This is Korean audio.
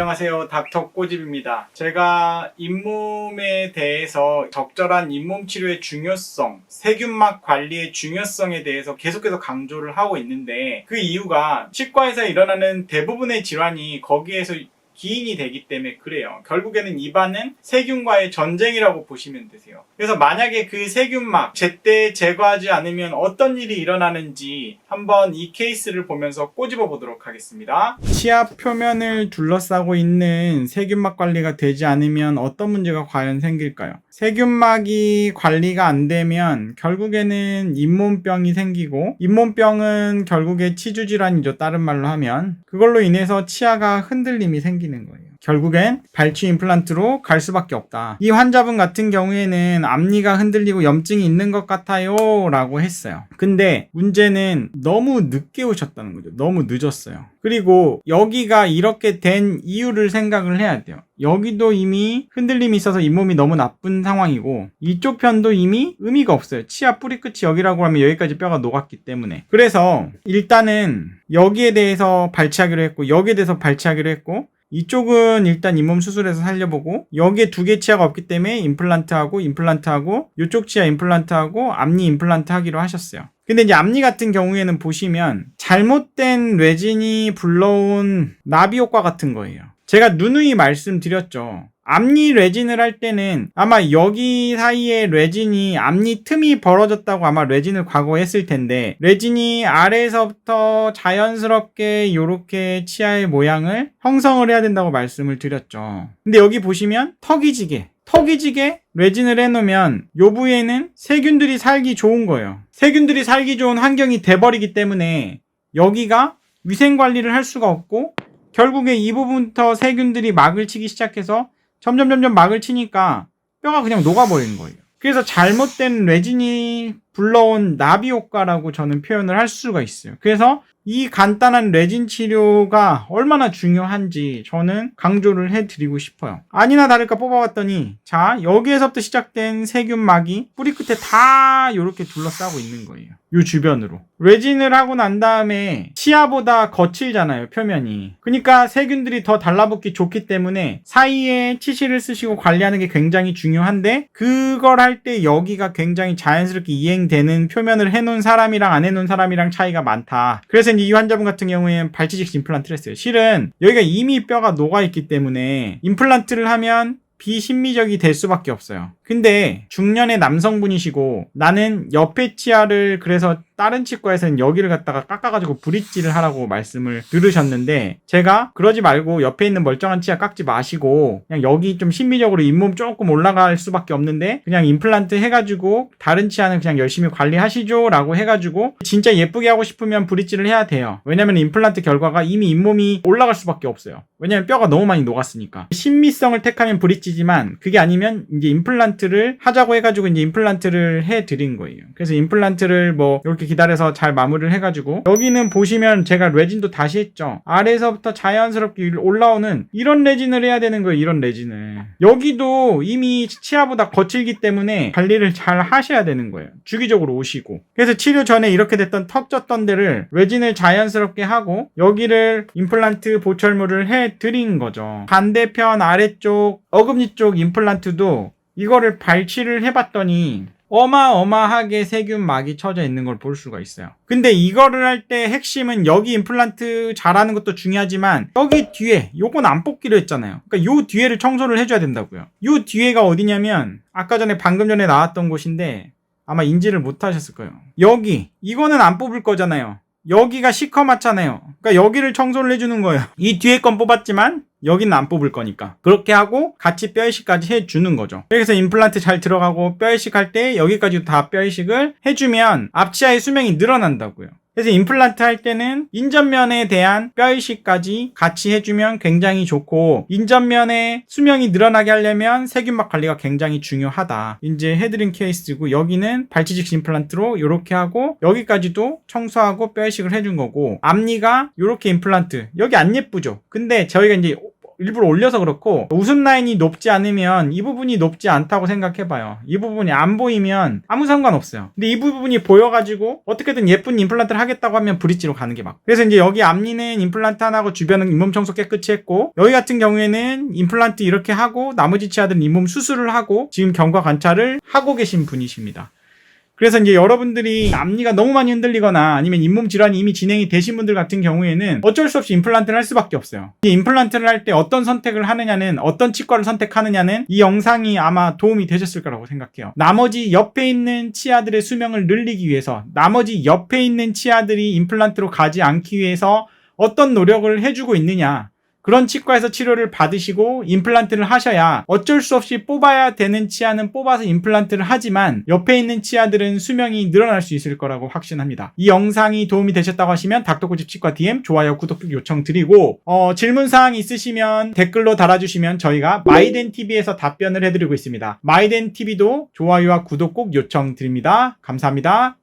안녕하세요. 닥터 꼬집입니다. 제가 잇몸에 대해서 적절한 잇몸 치료의 중요성, 세균막 관리의 중요성에 대해서 계속해서 강조를 하고 있는데, 그 이유가 치과에서 일어나는 대부분의 질환이 거기에서 기인이 되기 때문에 그래요. 결국에는 입안은 세균과의 전쟁이라고 보시면 되세요. 그래서 만약에 그 세균막 제때 제거하지 않으면 어떤 일이 일어나는지 한번 이 케이스를 보면서 꼬집어 보도록 하겠습니다. 치아 표면을 둘러싸고 있는 세균막 관리가 되지 않으면 어떤 문제가 과연 생길까요? 세균막이 관리가 안 되면 결국에는 잇몸병이 생기고, 잇몸병은 결국에 치주질환이죠. 다른 말로 하면 그걸로 인해서 치아가 흔들림이 생기는 거예요. 결국엔 발치 임플란트로 갈 수밖에 없다. 이 환자분 같은 경우에는 앞니가 흔들리고 염증이 있는 것 같아요 라고 했어요. 근데 문제는 너무 늦게 오셨다는 거죠. 너무 늦었어요. 그리고 여기가 이렇게 된 이유를 생각을 해야 돼요. 여기도 이미 흔들림이 있어서 잇몸이 너무 나쁜 상황이고, 이쪽 편도 이미 의미가 없어요. 치아 뿌리 끝이 여기라고 하면 여기까지 뼈가 녹았기 때문에. 그래서 일단은 여기에 대해서 발치하기로 했고, 여기에 대해서 발치하기로 했고, 이쪽은 일단 잇몸 수술해서 살려보고, 여기에 두 개 치아가 없기 때문에 임플란트하고 이쪽 치아 임플란트하고 앞니 임플란트 하기로 하셨어요. 근데 이제 앞니 같은 경우에는 보시면 잘못된 레진이 불러온 나비 효과 같은 거예요. 제가 누누이 말씀드렸죠. 앞니 레진을 할 때는 아마 여기 사이에 레진이, 앞니 틈이 벌어졌다고 아마 레진을 과거에 했을 텐데, 레진이 아래에서부터 자연스럽게 이렇게 치아의 모양을 형성을 해야 된다고 말씀을 드렸죠. 근데 여기 보시면 턱이지게 레진을 해놓으면 요 부위에는 세균들이 살기 좋은 거예요. 세균들이 살기 좋은 환경이 돼버리기 때문에 여기가 위생관리를 할 수가 없고, 결국에 이 부분부터 세균들이 막을 치기 시작해서 점점 막을 치니까 뼈가 그냥 녹아버리는 거예요. 그래서 잘못된 레진이 불러온 나비 효과라고 저는 표현을 할 수가 있어요. 그래서 이 간단한 레진 치료가 얼마나 중요한지 저는 강조를 해드리고 싶어요. 아니나 다를까 뽑아봤더니, 자, 여기에서부터 시작된 세균막이 뿌리 끝에 다 이렇게 둘러싸고 있는 거예요. 요 주변으로. 레진을 하고 난 다음에 치아보다 거칠잖아요, 표면이. 그러니까 세균들이 더 달라붙기 좋기 때문에 사이에 치실을 쓰시고 관리하는 게 굉장히 중요한데, 그걸 할 때 여기가 굉장히 자연스럽게 이행되는 표면을 해놓은 사람이랑 안 해놓은 사람이랑 차이가 많다. 그래서 이 환자분 같은 경우에는 발치직스 임플란트를 했어요. 실은 여기가 이미 뼈가 녹아있기 때문에 임플란트를 하면 비신미적이 될 수밖에 없어요. 근데 중년의 남성분이시고, 나는 옆에 치아를 그래서 다른 치과에서는 여기를 갖다가 깎아가지고 브릿지를 하라고 말씀을 들으셨는데, 제가 그러지 말고 옆에 있는 멀쩡한 치아 깎지 마시고 그냥 여기 좀 신미적으로 잇몸 조금 올라갈 수밖에 없는데 그냥 임플란트 해가지고 다른 치아는 그냥 열심히 관리하시죠 라고 해가지고, 진짜 예쁘게 하고 싶으면 브릿지를 해야 돼요. 왜냐면 임플란트 결과가 이미 잇몸이 올라갈 수밖에 없어요. 왜냐면 뼈가 너무 많이 녹았으니까. 신미성을 택하면 브릿지지만, 그게 아니면 이제 임플란트를 하자고 해가지고 이제 임플란트를 해드린 거예요. 그래서 임플란트를 뭐 이렇게 기다려서 잘 마무리를 해가지고, 여기는 보시면 제가 레진도 다시 했죠. 아래에서부터 자연스럽게 올라오는 이런 레진을 해야 되는 거예요. 이런 레진을. 여기도 이미 치아보다 거칠기 때문에 관리를 잘 하셔야 되는 거예요. 주기적으로 오시고. 그래서 치료 전에 이렇게 됐던 턱 쪘던 데를 레진을 자연스럽게 하고, 여기를 임플란트 보철물을 해드린 거죠. 반대편 아래쪽 어금니 쪽 임플란트도 이거를 발치를 해봤더니 어마어마하게 세균막이 쳐져 있는 걸 볼 수가 있어요. 근데 이거를 할 때 핵심은, 여기 임플란트 잘하는 것도 중요하지만 여기 뒤에, 요건 안 뽑기로 했잖아요. 그러니까 요 뒤에를 청소를 해줘야 된다고요. 요 뒤에가 어디냐면 방금 전에 나왔던 곳인데 아마 인지를 못 하셨을 거예요. 여기, 이거는 안 뽑을 거잖아요. 여기가 시커멓잖아요. 그러니까 여기를 청소를 해주는 거예요. 이 뒤에 건 뽑았지만 여기는 안 뽑을 거니까. 그렇게 하고 같이 뼈이식까지 해주는 거죠. 그래서 임플란트 잘 들어가고 뼈이식 할 때 여기까지 다 뼈이식을 해주면 앞치아의 수명이 늘어난다고요. 그래서 임플란트 할 때는 인전면에 대한 뼈이식까지 같이 해주면 굉장히 좋고, 인전면의 수명이 늘어나게 하려면 세균막 관리가 굉장히 중요하다. 이제 해드린 케이스고, 여기는 발치직스 임플란트로 이렇게 하고 여기까지도 청소하고 뼈이식을 해준 거고, 앞니가 이렇게 임플란트, 여기 안 예쁘죠? 근데 저희가 이제 일부러 올려서 그렇고 웃음 라인이 높지 않으면 이 부분이 높지 않다고 생각해봐요. 이 부분이 안 보이면 아무 상관없어요. 근데 이 부분이 보여가지고 어떻게든 예쁜 임플란트를 하겠다고 하면 브릿지로 가는 게 맞고, 그래서 이제 여기 앞니는 임플란트 안 하고 주변은 잇몸 청소 깨끗이 했고, 여기 같은 경우에는 임플란트 이렇게 하고 나머지 치아들은 잇몸 수술을 하고 지금 경과 관찰을 하고 계신 분이십니다. 그래서 이제 여러분들이 앞니가 너무 많이 흔들리거나 아니면 잇몸 질환이 이미 진행이 되신 분들 같은 경우에는 어쩔 수 없이 임플란트를 할 수밖에 없어요. 이 임플란트를 할 때 어떤 선택을 하느냐는, 어떤 치과를 선택하느냐는 이 영상이 아마 도움이 되셨을 거라고 생각해요. 나머지 옆에 있는 치아들의 수명을 늘리기 위해서, 나머지 옆에 있는 치아들이 임플란트로 가지 않기 위해서 어떤 노력을 해주고 있느냐, 그런 치과에서 치료를 받으시고 임플란트를 하셔야 어쩔 수 없이 뽑아야 되는 치아는 뽑아서 임플란트를 하지만 옆에 있는 치아들은 수명이 늘어날 수 있을 거라고 확신합니다. 이 영상이 도움이 되셨다고 하시면 닥터고집 치과 DM 좋아요 구독 요청드리고, 질문사항 있으시면 댓글로 달아주시면 저희가 마이덴TV에서 답변을 해드리고 있습니다. 마이덴TV도 좋아요와 구독 꼭 요청드립니다. 감사합니다.